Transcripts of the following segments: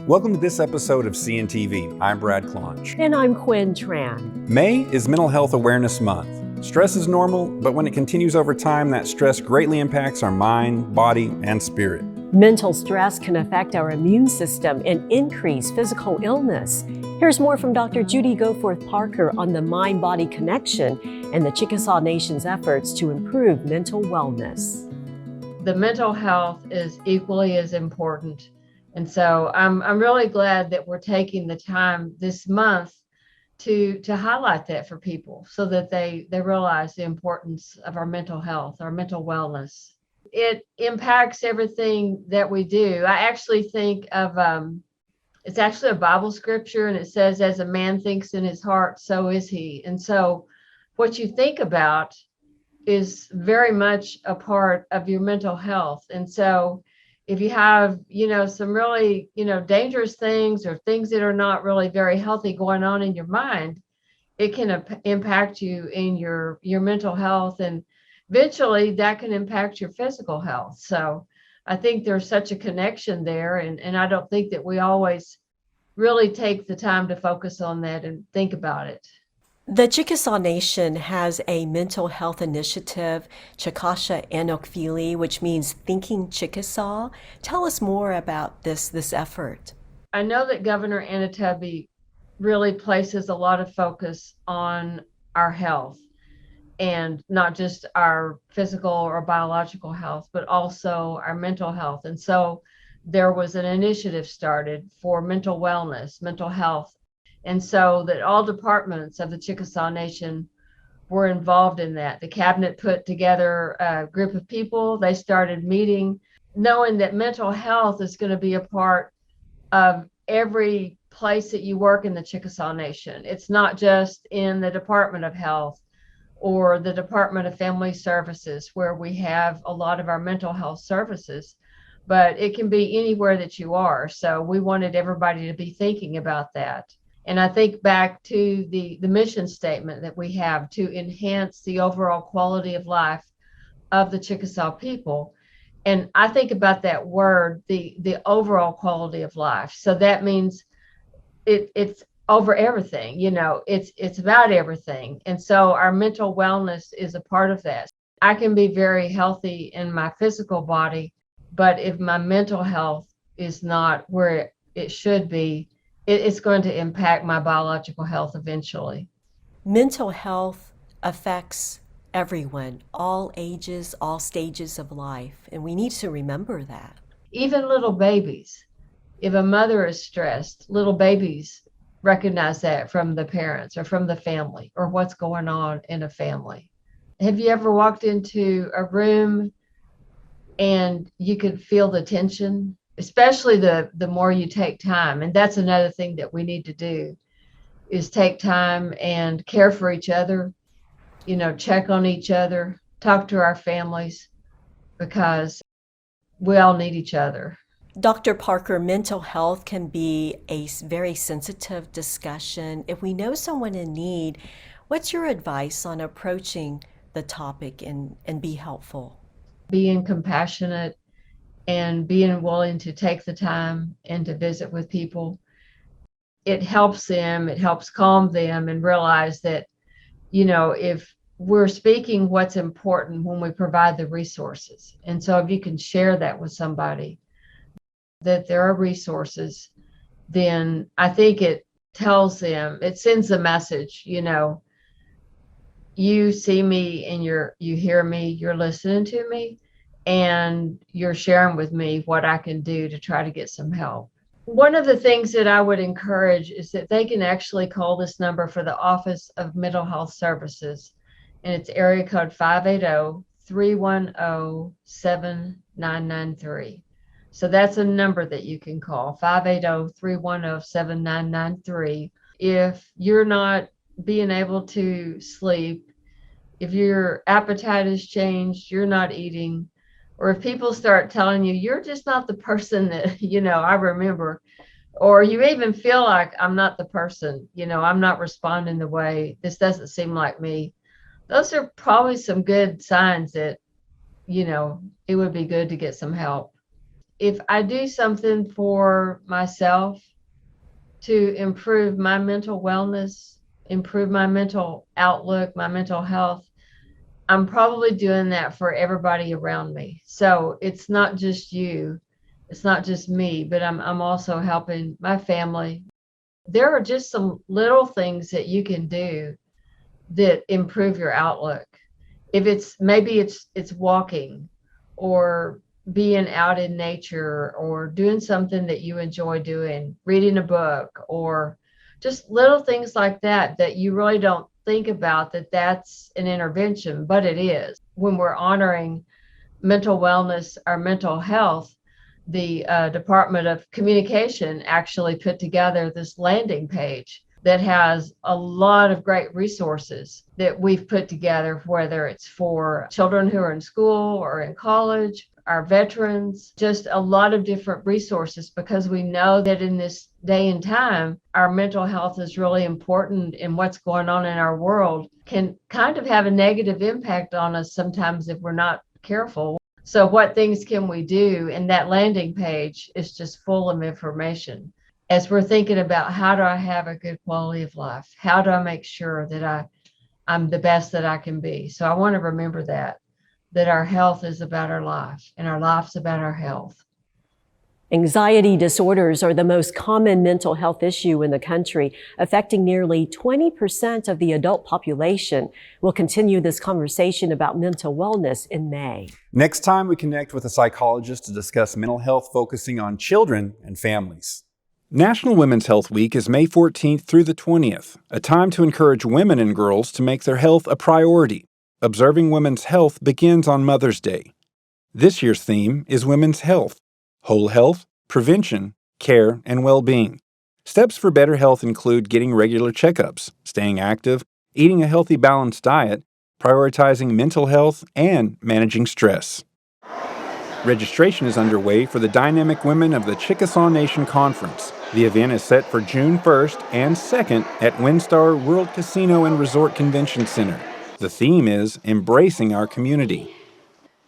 Welcome to this episode of CNTV. I'm Brad Claunch. And I'm Quinn Tran. May is Mental Health Awareness Month. Stress is normal, but when it continues over time, that stress greatly impacts our mind, body, and spirit. Mental stress can affect our immune system and increase physical illness. Here's more from Dr. Judy Goforth Parker on the mind-body connection and the Chickasaw Nation's efforts to improve mental wellness. The mental health is equally as important. And so I'm really glad that we're taking the time this month to highlight that for people so that they realize the importance of our mental health, our mental wellness. It impacts everything that we do. I actually think of, it's actually a Bible scripture, and it says, as a man thinks in his heart, so is he. And so what you think about is very much a part of your mental health. And so if you have, some really, dangerous things or things that are not really very healthy going on in your mind, it can impact you in your mental health, and eventually that can impact your physical health. So I think there's such a connection there, and I don't think that we always really take the time to focus on that and think about it. The Chickasaw Nation has a mental health initiative, Chickasaw Anokfili, which means Thinking Chickasaw. Tell us more about this effort. I know that Governor Anatobi really places a lot of focus on our health, and not just our physical or biological health, but also our mental health. And so there was an initiative started for mental wellness, mental health. And so that all departments of the Chickasaw Nation were involved in that. The cabinet put together a group of people. They started meeting, knowing that mental health is going to be a part of every place that you work in the Chickasaw Nation. It's not just in the Department of Health or the Department of Family Services, where we have a lot of our mental health services, but it can be anywhere that you are. So we wanted everybody to be thinking about that. And I think back to the mission statement that we have to enhance the overall quality of life of the Chickasaw people. And I think about that word, the overall quality of life. So that means it's over everything, it's about everything. And so our mental wellness is a part of that. I can be very healthy in my physical body, but if my mental health is not where it should be, it's going to impact my biological health eventually. Mental health affects everyone, all ages, all stages of life, and we need to remember that. Even little babies, if a mother is stressed, little babies recognize that from the parents or from the family or what's going on in a family. Have you ever walked into a room and you could feel the tension? Especially the more you take time. And that's another thing that we need to do, is take time and care for each other, check on each other, talk to our families, because we all need each other. Dr. Parker, mental health can be a very sensitive discussion. If we know someone in need, what's your advice on approaching the topic and be helpful? Being compassionate and being willing to take the time and to visit with people. It helps them, it helps calm them and realize that, if we're speaking what's important when we provide the resources. And so if you can share that with somebody, that there are resources, then I think it tells them, it sends a message, you see me and you hear me, you're listening to me, and you're sharing with me what I can do to try to get some help. One of the things that I would encourage is that they can actually call this number for the Office of Mental Health Services, and it's area code 580-310-7993. So that's a number that you can call, 580-310-7993. If you're not being able to sleep, if your appetite has changed, you're not eating, or if people start telling you, you're just not the person that, I remember, or you even feel like I'm not the person, I'm not responding the way, this doesn't seem like me. Those are probably some good signs that, it would be good to get some help. if I do something for myself to improve my mental wellness, improve my mental outlook, my mental health, I'm probably doing that for everybody around me. So it's not just you, it's not just me, but I'm also helping my family. There are just some little things that you can do that improve your outlook. If it's maybe it's walking or being out in nature or doing something that you enjoy doing, reading a book or just little things like that that you really don't think about that that's an intervention, but it is. When we're honoring mental wellness, our mental health, the Department of Communication actually put together this landing page that has a lot of great resources that we've put together, whether it's for children who are in school or in college, our veterans, just a lot of different resources, because we know that in this day and time, our mental health is really important, and what's going on in our world can kind of have a negative impact on us sometimes if we're not careful. So what things can we do? And that landing page is just full of information. As we're thinking about how do I have a good quality of life? How do I make sure that I'm the best that I can be? So I want to remember that our health is about our life and our life's about our health. Anxiety disorders are the most common mental health issue in the country, affecting nearly 20% of the adult population. We'll continue this conversation about mental wellness in May. Next time, we connect with a psychologist to discuss mental health, focusing on children and families. National Women's Health Week is May 14th through the 20th, a time to encourage women and girls to make their health a priority. Observing women's health begins on Mother's Day. This year's theme is Women's Health: Whole health, prevention, care, and well-being. Steps for better health include getting regular checkups, staying active, eating a healthy, balanced diet, prioritizing mental health, and managing stress. Registration is underway for the Dynamic Women of the Chickasaw Nation Conference. The event is set for June 1st and 2nd at WinStar World Casino and Resort Convention Center. The theme is Embracing Our Community.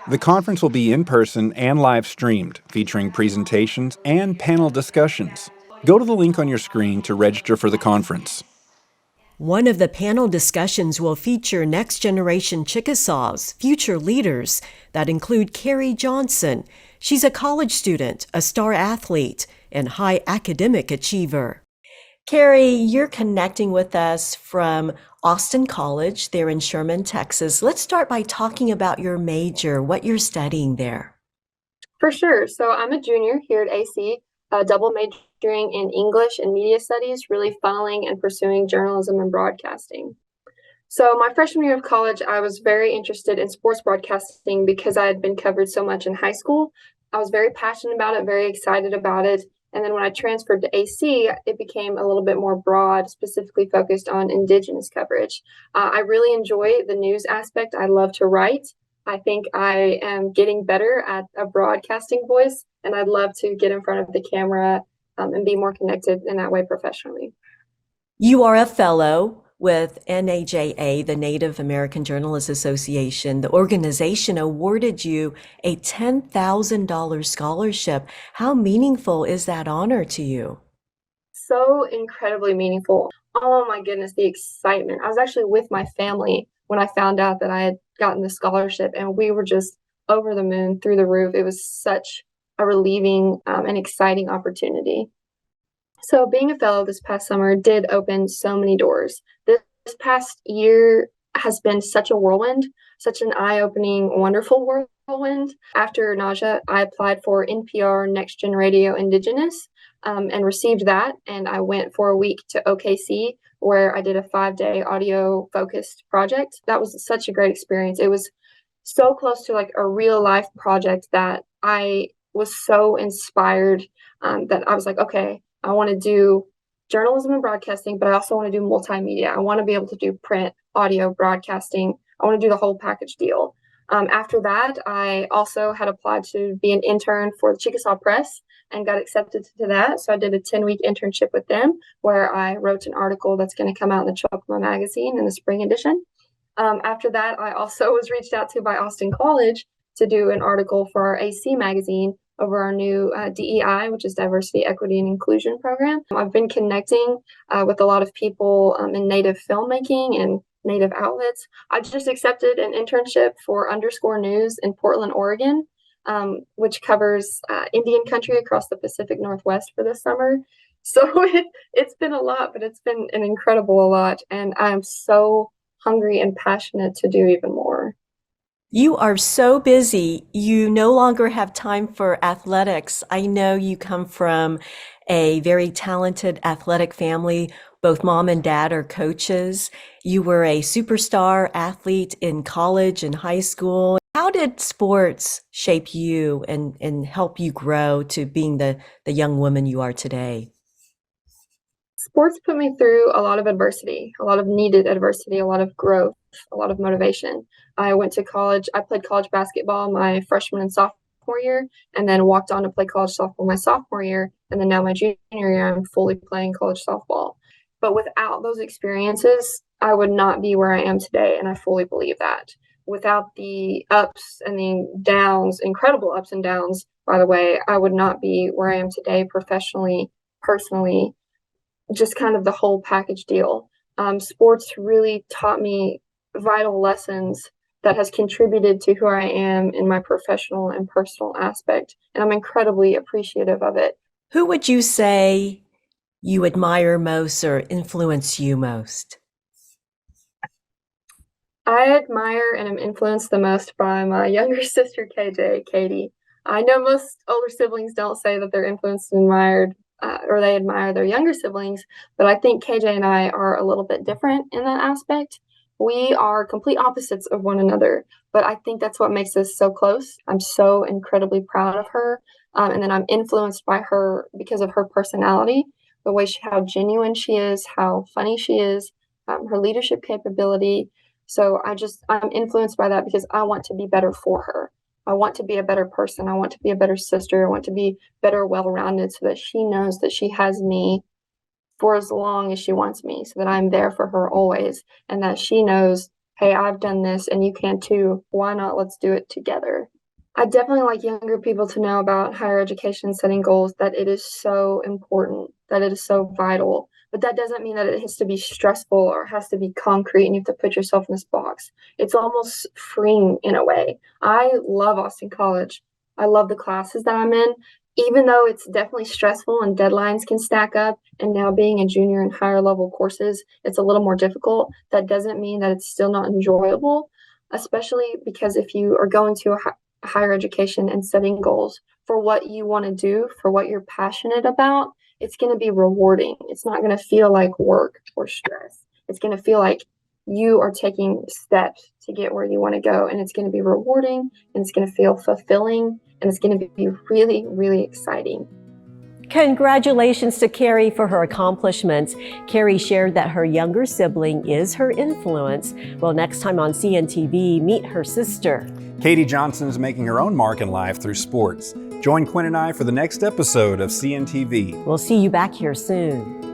The conference will be in person and live streamed, featuring presentations and panel discussions. Go to the link on your screen to register for the conference. One of the panel discussions will feature next generation Chickasaws, future leaders that include Carrie Johnson. She's a college student, a star athlete, and high academic achiever. Carrie, you're connecting with us from Austin College there in Sherman, Texas. Let's start by talking about your major, what you're studying there. For sure. So I'm a junior here at AC, double majoring in English and media studies, really funneling and pursuing journalism and broadcasting. So my freshman year of college, I was very interested in sports broadcasting because I had been covered so much in high school. I was very passionate about it, very excited about it. And then when I transferred to AC, it became a little bit more broad, specifically focused on Indigenous coverage. I really enjoy the news aspect. I love to write. I think I am getting better at a broadcasting voice, and I'd love to get in front of the camera and be more connected in that way professionally. You are a fellow with NAJA, the Native American Journalists Association. The organization awarded you a $10,000 scholarship. How meaningful is that honor to you? So incredibly meaningful. Oh my goodness, the excitement. I was actually with my family when I found out that I had gotten the scholarship, and we were just over the moon, through the roof. It was such a relieving and exciting opportunity. So being a fellow this past summer did open so many doors. This past year has been such a whirlwind, such an eye-opening, wonderful whirlwind. After NAJA, I applied for NPR Next Gen Radio Indigenous and received that. And I went for a week to OKC, where I did a 5-day audio-focused project. That was such a great experience. It was so close to like a real-life project that I was so inspired that I was like, okay, I want to do journalism and broadcasting, but I also want to do multimedia. I want to be able to do print, audio, broadcasting. I want to do the whole package deal. After that, I also had applied to be an intern for the Chickasaw Press and got accepted to that. So I did a 10-week internship with them, where I wrote an article that's going to come out in the Choctaw magazine in the spring edition. After that, I also was reached out to by Austin College to do an article for our AC magazine, over our new DEI, which is Diversity, Equity, and Inclusion program. I've been connecting with a lot of people in Native filmmaking and Native outlets. I just accepted an internship for Underscore News in Portland, Oregon, which covers Indian country across the Pacific Northwest for this summer. So it's been a lot, but it's been an incredible lot. And I am so hungry and passionate to do even more. You are so busy, you no longer have time for athletics. I know you come from a very talented athletic family. Both mom and dad are coaches. You were a superstar athlete in college and high school. How did sports shape you and help you grow to being the young woman you are today? Sports put me through a lot of adversity, a lot of needed adversity, a lot of growth, a lot of motivation. I went to college. I played college basketball my freshman and sophomore year, and then walked on to play college softball my sophomore year. And then now my junior year, I'm fully playing college softball. But without those experiences, I would not be where I am today. And I fully believe that. Without the ups and the downs, incredible ups and downs, by the way, I would not be where I am today professionally, personally, just kind of the whole package deal. Sports really taught me vital lessons that has contributed to who I am in my professional and personal aspect. And I'm incredibly appreciative of it. Who would you say you admire most or influence you most? I admire and am influenced the most by my younger sister, Katie. I know most older siblings don't say that they're influenced and admired or they admire their younger siblings, but I think KJ and I are a little bit different in that aspect. We are complete opposites of one another, but I think that's what makes us so close. I'm so incredibly proud of her, and then I'm influenced by her because of her personality, the way how genuine she is, how funny she is, her leadership capability. So I'm influenced by that because I want to be better for her. I want to be a better person. I want to be a better sister. I want to be better, well-rounded so that she knows that she has me for as long as she wants me, so that I'm there for her always, and that she knows, hey, I've done this and you can too. Why not? Let's do it together. I definitely like younger people to know about higher education, setting goals, that it is so important, that it is so vital. But that doesn't mean that it has to be stressful or has to be concrete and you have to put yourself in this box. It's almost freeing in a way. I love Austin College. I love the classes that I'm in, even though it's definitely stressful and deadlines can stack up. And now being a junior in higher level courses, it's a little more difficult. That doesn't mean that it's still not enjoyable, especially because if you are going to a higher education and setting goals for what you want to do, for what you're passionate about, it's going to be rewarding. It's not going to feel like work or stress. It's going to feel like you are taking steps to get where you want to go. And it's going to be rewarding, and it's going to feel fulfilling, and it's going to be really, really exciting. Congratulations to Carrie for her accomplishments. Carrie shared that her younger sibling is her influence. Well, next time on CNTV, meet her sister. Katie Johnson is making her own mark in life through sports. Join Quinn and I for the next episode of CNTV. We'll see you back here soon.